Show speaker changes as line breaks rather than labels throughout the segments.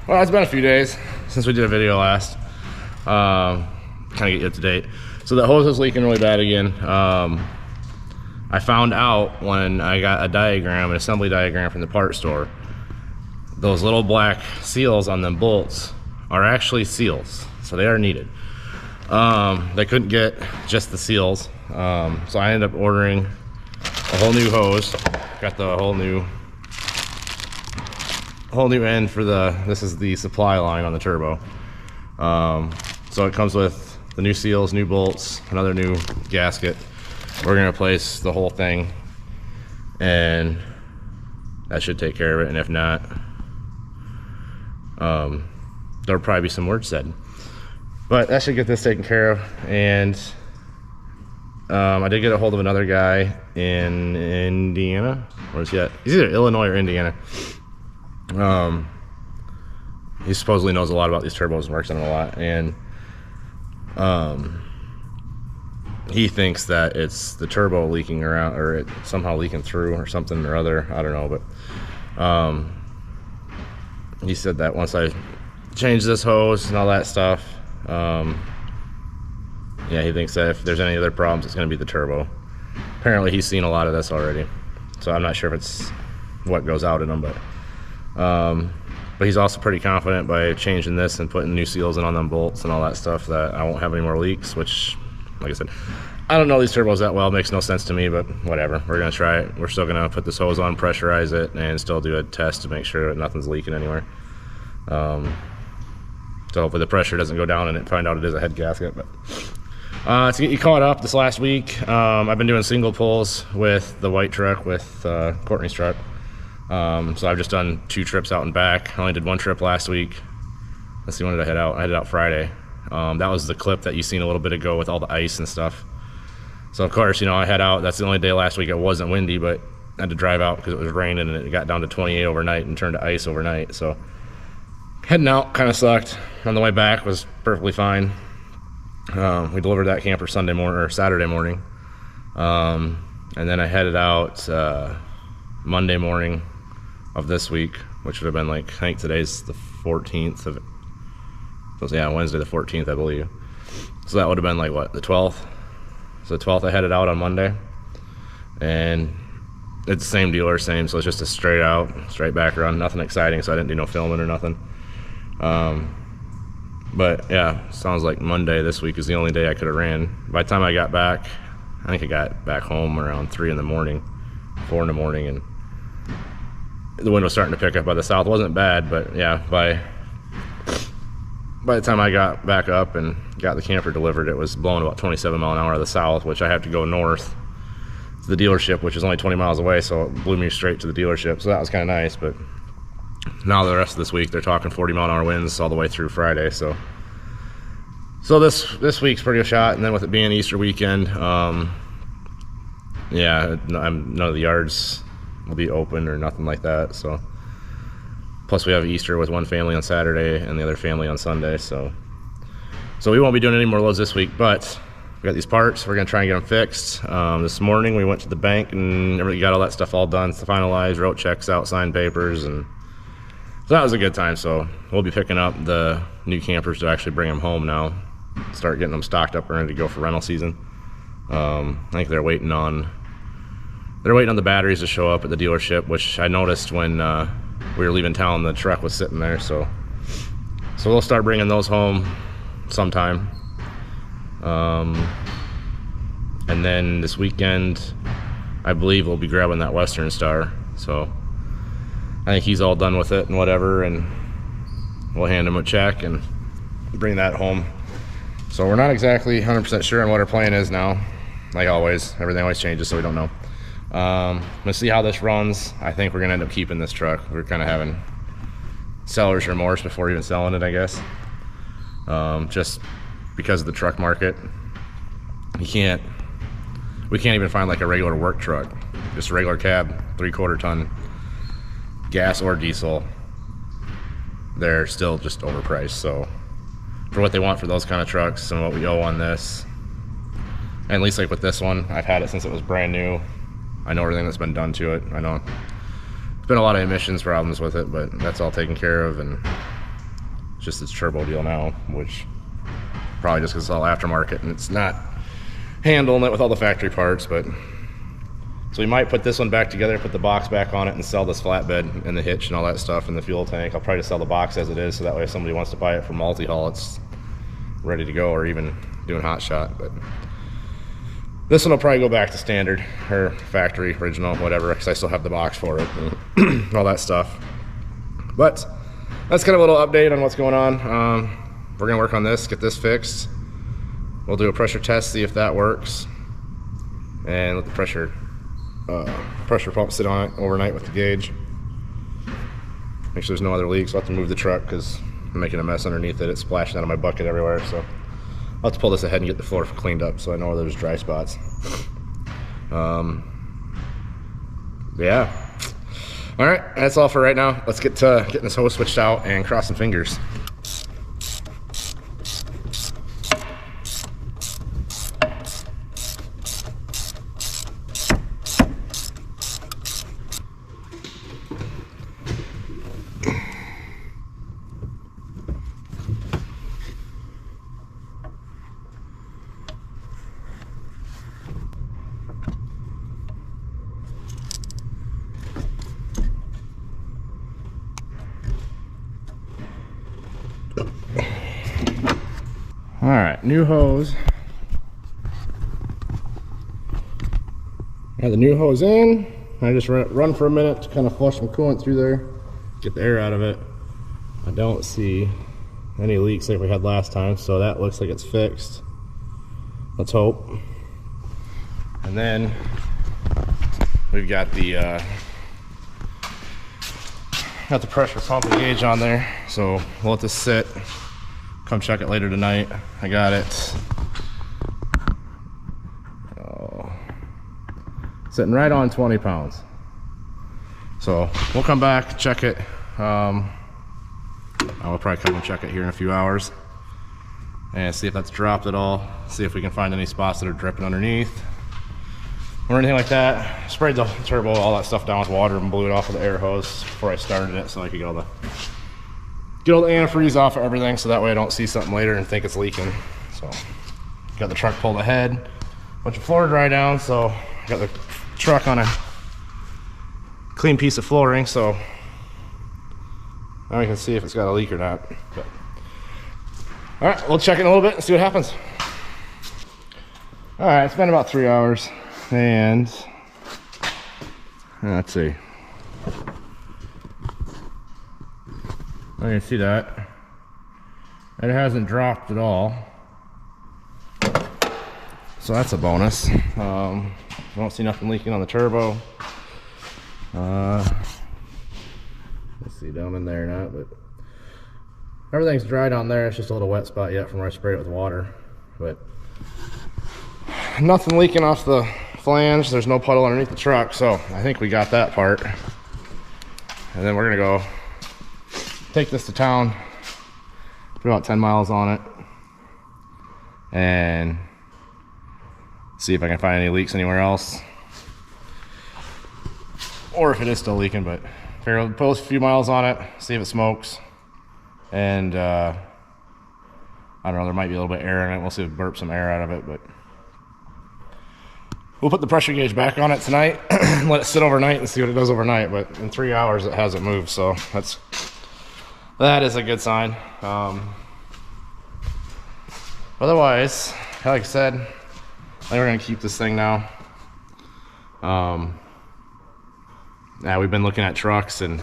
Well, it's been a few days since we did a video last. Kind of get you up to date. So the hose is leaking really bad again. I found out when I got a diagram, an assembly diagram from the part store, those little black seals on them bolts are actually seals, so they are needed. They couldn't get just the seals, so I ended up ordering a whole new hose. Got the whole new end for this is the supply line on the turbo. So it comes with the new seals, new bolts, another new gasket. We're gonna replace the whole thing, and that should take care of it. And if not, there'll probably be some words said, but that should get this taken care of. And I did get a hold of another guy in Indiana. Where's he at? He's either Illinois or Indiana. He supposedly knows a lot about these turbos and works on them a lot, and he thinks that it's the turbo leaking around, or it somehow leaking through or something or other. I don't know, but he said that once I change this hose and all that stuff, yeah, he thinks that if there's any other problems, it's going to be the turbo. Apparently he's seen a lot of this already, so I'm not sure if it's what goes out in them, but he's also pretty confident by changing this and putting new seals in on them bolts and all that stuff that I won't have any more leaks, which, like I said, I don't know these turbos that well. It makes no sense to me, but whatever. We're going to try it. We're still going to put this hose on, pressurize it, and still do a test to make sure that nothing's leaking anywhere. So hopefully the pressure doesn't go down and find out it is a head gasket. But to get you caught up, this last week, I've been doing single pulls with the white truck, with Courtney's truck. So I've just done 2 trips out and back. I only did 1 trip last week. Let's see, when did I head out? I headed out Friday. That was the clip that you seen a little bit ago with all the ice and stuff. So of course, you know, I head out. That's the only day last week it wasn't windy, but I had to drive out because it was raining and it got down to 28 overnight and turned to ice overnight. So heading out kind of sucked. On the way back was perfectly fine. We delivered that camper Sunday morning or Saturday morning. And then I headed out Monday morning of this week, which would have been like, I think today's the 14th of, so yeah, Wednesday the 14th, I believe. So that would have been like what, the 12th? So the 12th I headed out on Monday, and it's the same dealer, so it's just a straight back run, nothing exciting, so I didn't do no filming or nothing. But yeah, sounds like Monday this week is the only day I could have ran. By the time I got back, I think I got back home around 3 in the morning, 4 in the morning, and the wind was starting to pick up by the south. It wasn't bad, but yeah, by the time I got back up and got the camper delivered, it was blowing about 27 mile an hour out of the south, which I have to go north to the dealership, which is only 20 miles away, so it blew me straight to the dealership. So that was kind of nice, but now the rest of this week, they're talking 40 mile an hour winds all the way through Friday. So this week's pretty a shot, and then with it being Easter weekend, yeah, none of the yards will be open or nothing like that. So plus we have Easter with one family on Saturday and the other family on Sunday. So we won't be doing any more loads this week, but we got these parts. We're gonna try and get them fixed. This morning we went to the bank and got all that stuff all done, finalized, wrote checks out, signed papers, and so that was a good time. So we'll be picking up the new campers to actually bring them home now, start getting them stocked up and ready to go for rental season. I think they're waiting on the batteries to show up at the dealership, which I noticed when we were leaving town, the truck was sitting there. So we'll start bringing those home sometime. And then this weekend, I believe we'll be grabbing that Western Star. So I think he's all done with it and whatever, and we'll hand him a check and bring that home. So we're not exactly 100% sure on what our plan is now. Like always, everything always changes, so we don't know. Let's see how this runs. I think we're gonna end up keeping this truck. We're kind of having seller's remorse before even selling it, I guess. Just because of the truck market. We can't even find like a regular work truck, just a regular cab, 3/4 ton, gas or diesel. They're still just overpriced. So for what they want for those kind of trucks and what we owe on this, and at least like with this one, I've had it since it was brand new. I know everything that's been done to it. I know there's been a lot of emissions problems with it, but that's all taken care of, and just its turbo deal now, which probably just because it's all aftermarket and it's not handling it with all the factory parts. But so we might put this one back together, put the box back on it, and sell this flatbed and the hitch and all that stuff and the fuel tank. I'll probably just sell the box as it is, so that way if somebody wants to buy it for multi-haul, it's ready to go, or even doing hot shot. But this one will probably go back to standard or factory original, whatever, because I still have the box for it and all that stuff. But that's kind of a little update on what's going on. We're gonna work on this, get this fixed. We'll do a pressure test, see if that works, and let the pressure pump sit on it overnight with the gauge. Make sure there's no other leaks. I'll have to move the truck because I'm making a mess underneath it. It's splashing out of my bucket everywhere, so I'll have to pull this ahead and get the floor cleaned up so I know where there's dry spots. Yeah. All right, that's all for right now. Let's get to getting this hose switched out and crossing fingers. All right, new hose. Got the new hose in. I just run for a minute to kind of flush some coolant through there, get the air out of it. I don't see any leaks like we had last time, so that looks like it's fixed. Let's hope. And then we've got the pressure pumping gauge on there, so we'll let this sit. Come check it later tonight. I got it sitting right on 20 pounds. So we'll come back, check it. I will probably come and check it here in a few hours and see if that's dropped at all. See if we can find any spots that are dripping underneath or anything like that. Sprayed the turbo, all that stuff down with water and blew it off with the air hose before I started it so I could get all the antifreeze off of everything, so that way I don't see something later and think it's leaking. So got the truck pulled ahead, bunch of floor dry down, so I got the truck on a clean piece of flooring, so now we can see if it's got a leak or not. But all right, we'll check it in a little bit and see what happens. All right, it's been about 3 hours, and let's see. I can see that it hasn't dropped at all, so that's a bonus. I don't see nothing leaking on the turbo. Let's see down in there or not, but everything's dry down there. It's just a little wet spot yet from where I sprayed it with water, but nothing leaking off the flange. There's no puddle underneath the truck, so I think we got that part. And then we're gonna go take this to town, put about 10 miles on it, and see if I can find any leaks anywhere else, or if it is still leaking. But figure put a few miles on it, see if it smokes, and I don't know, there might be a little bit of air in it. We'll see if it burps some air out of it, but we'll put the pressure gauge back on it tonight and let it sit overnight and see what it does overnight. But in 3 hours it hasn't moved, so that is a good sign. Otherwise, like I said, I think we're gonna keep this thing now. Now we've been looking at trucks, and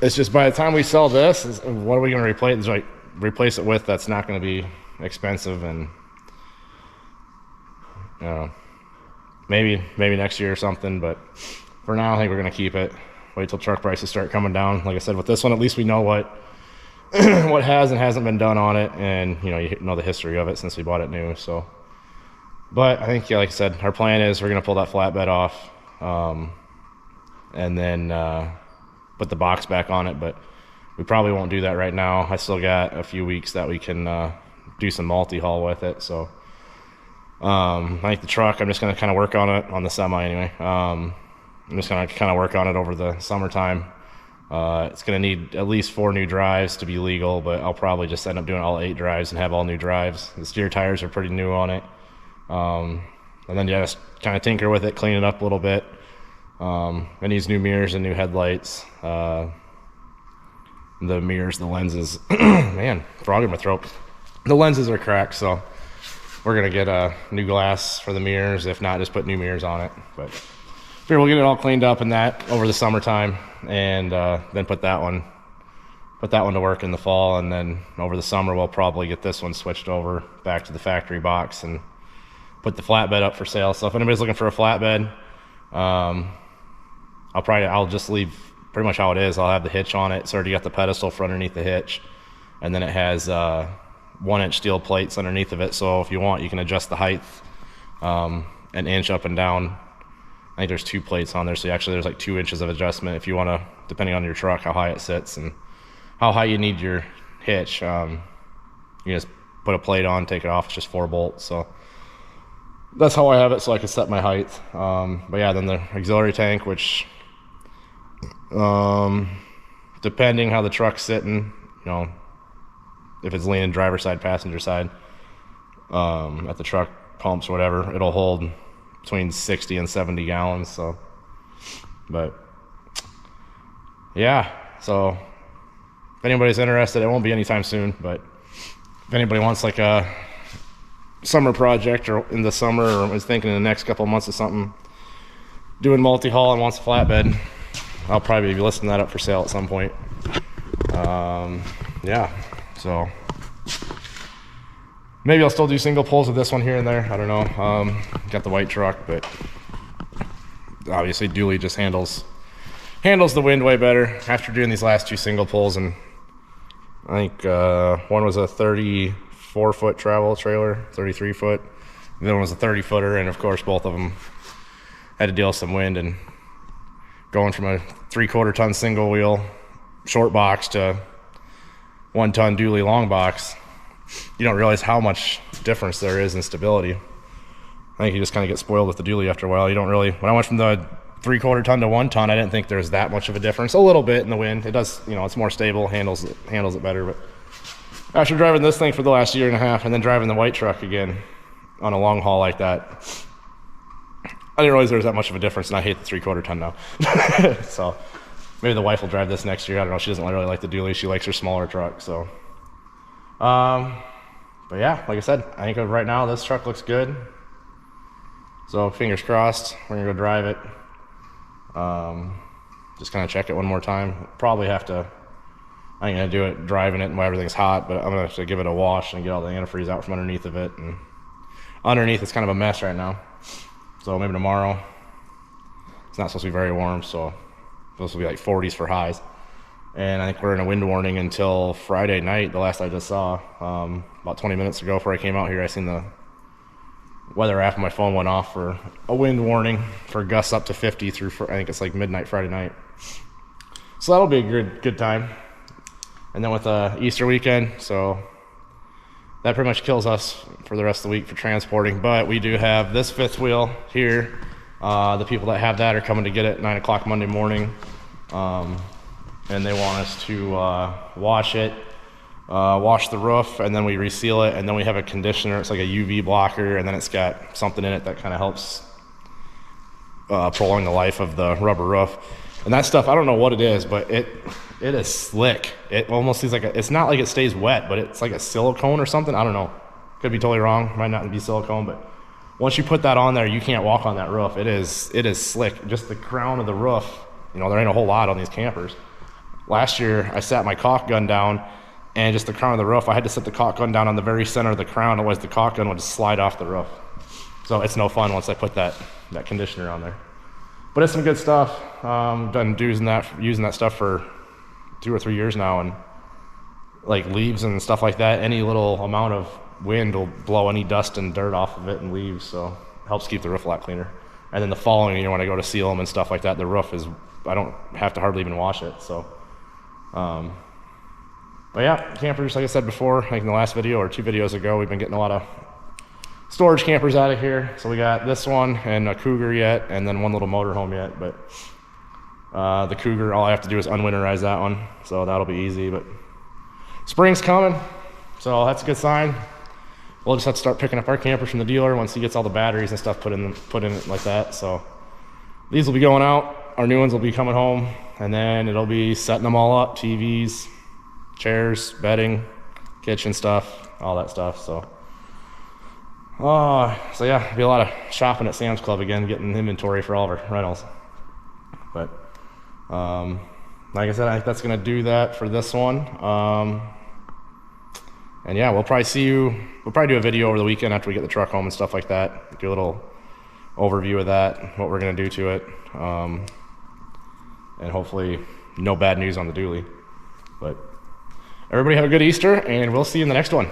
it's just by the time we sell this, what are we gonna replace it with that's not gonna be expensive? And maybe next year or something, but for now I think we're gonna keep it. Wait till truck prices start coming down. Like I said, with this one, at least we know what what has and hasn't been done on it, and you know the history of it since we bought it new. So, but I think, yeah, like I said, our plan is we're gonna pull that flatbed off, and then put the box back on it. But we probably won't do that right now. I still got a few weeks that we can do some multi-haul with it. So I think the truck, I'm just gonna kind of work on it on the semi anyway. I'm just gonna kind of work on it over the summertime, It's going to need at least 4 new drives to be legal, but I'll probably just end up doing all 8 drives and have all new drives. The steer tires are pretty new on it. And then you just kind of tinker with it, clean it up a little bit. It needs new mirrors and new headlights. The mirrors, the lenses, man, frog in my throat. The lenses are cracked, so we're going to get new glass for the mirrors. If not, just put new mirrors on it. But figure we'll get it all cleaned up and that over the summertime, and then put that one to work in the fall, and then over the summer we'll probably get this one switched over back to the factory box and put the flatbed up for sale. So if anybody's looking for a flatbed, I'll just leave pretty much how it is. I'll have the hitch on it. It's already got the pedestal for underneath the hitch, and then it has 1-inch steel plates underneath of it. So if you want, you can adjust the height an inch up and down. I think there's 2 plates on there, so actually there's like 2 inches of adjustment if you want to, depending on your truck, how high it sits and how high you need your hitch. You just put a plate on, take it off. It's just 4 bolts. So that's how I have it, so I can set my height. But yeah, then the auxiliary tank, which depending how the truck's sitting, if it's leaning driver's side, passenger side, at the truck pumps or whatever, it'll hold between 60 and 70 gallons. So, but yeah, so if anybody's interested, it won't be anytime soon, but if anybody wants like a summer project or in the summer, or is thinking in the next couple of months of something, doing multi-haul and wants a flatbed, I'll probably be listing that up for sale at some point. Yeah, so maybe I'll still do single pulls with this one here and there. I don't know. Got the white truck, but obviously dually just handles the wind way better after doing these last 2 single pulls. And I think one was a 34-foot travel trailer, 33-foot. The other one was a 30-footer, and of course both of them had to deal with some wind. And going from a 3/4 ton single wheel short box to 1 ton dually long box, you don't realize how much difference there is in stability. I think you just kind of get spoiled with the dually after a while. You don't really, when I went from the 3/4 ton to 1 ton, I didn't think there's that much of a difference. A little bit in the wind. It does, it's more stable, handles it better. But after driving this thing for the last 1.5 years and then driving the white truck again on a long haul like that, I didn't realize there was that much of a difference, and I hate the 3/4 ton now. So maybe the wife will drive this next year. I don't know. She doesn't really like the dually. She likes her smaller truck. So, but yeah, like I said, I think right now this truck looks good. So fingers crossed, we're gonna go drive it. Just kind of check it one more time. Probably have to, I ain't gonna do it driving it while everything's hot, but I'm gonna have to give it a wash and get all the antifreeze out from underneath of it. And underneath it's kind of a mess right now. So maybe tomorrow. It's not supposed to be very warm, so it's supposed to be like 40s for highs. And I think we're in a wind warning until Friday night, the last I just saw. About 20 minutes ago before I came out here, I seen the weather app on my phone went off for a wind warning for gusts up to 50 through, I think it's like midnight Friday night. So that'll be a good time. And then with Easter weekend, so that pretty much kills us for the rest of the week for transporting. But we do have this 5th wheel here. The people that have that are coming to get it at 9 o'clock Monday morning. And they want us to wash it, wash the roof, and then we reseal it, and then we have a conditioner. It's like a UV blocker, and then it's got something in it that kind of helps prolong the life of the rubber roof. And that stuff, I don't know what it is, but it is slick. It almost seems like it's not like it stays wet, but it's like a silicone or something. I don't know. Could be totally wrong. Might not be silicone, but once you put that on there, you can't walk on that roof. It is slick. Just the crown of the roof. There ain't a whole lot on these campers. Last year, I sat my caulk gun down, and just the crown of the roof, I had to set the caulk gun down on the very center of the crown, otherwise the caulk gun would just slide off the roof. So it's no fun once I put that conditioner on there. But it's some good stuff. Been using that stuff for 2 or 3 years now, and like leaves and stuff like that, any little amount of wind will blow any dust and dirt off of it and leaves, so it helps keep the roof a lot cleaner. And then the following year when I go to seal them and stuff like that, the roof is, I don't have to hardly even wash it. So but yeah, campers, like I said before, like in the last video or 2 videos ago, we've been getting a lot of storage campers out of here. So we got this one and a Cougar yet, and then one little motorhome yet. But The Cougar, all I have to do is unwinterize that one, so that'll be easy. But spring's coming, so that's a good sign. We'll just have to start picking up our campers from the dealer once he gets all the batteries and stuff put in it like that. So these will be going out, our new ones will be coming home, and then it'll be setting them all up, TVs, chairs, bedding, kitchen stuff, all that stuff. So yeah, it'll be a lot of shopping at Sam's Club again, getting inventory for all of our rentals. But like I said, I think that's gonna do that for this one. And yeah, we'll probably do a video over the weekend after we get the truck home and stuff like that. Do a little overview of that, what we're gonna do to it. And hopefully no bad news on the dually. But everybody have a good Easter, and we'll see you in the next one.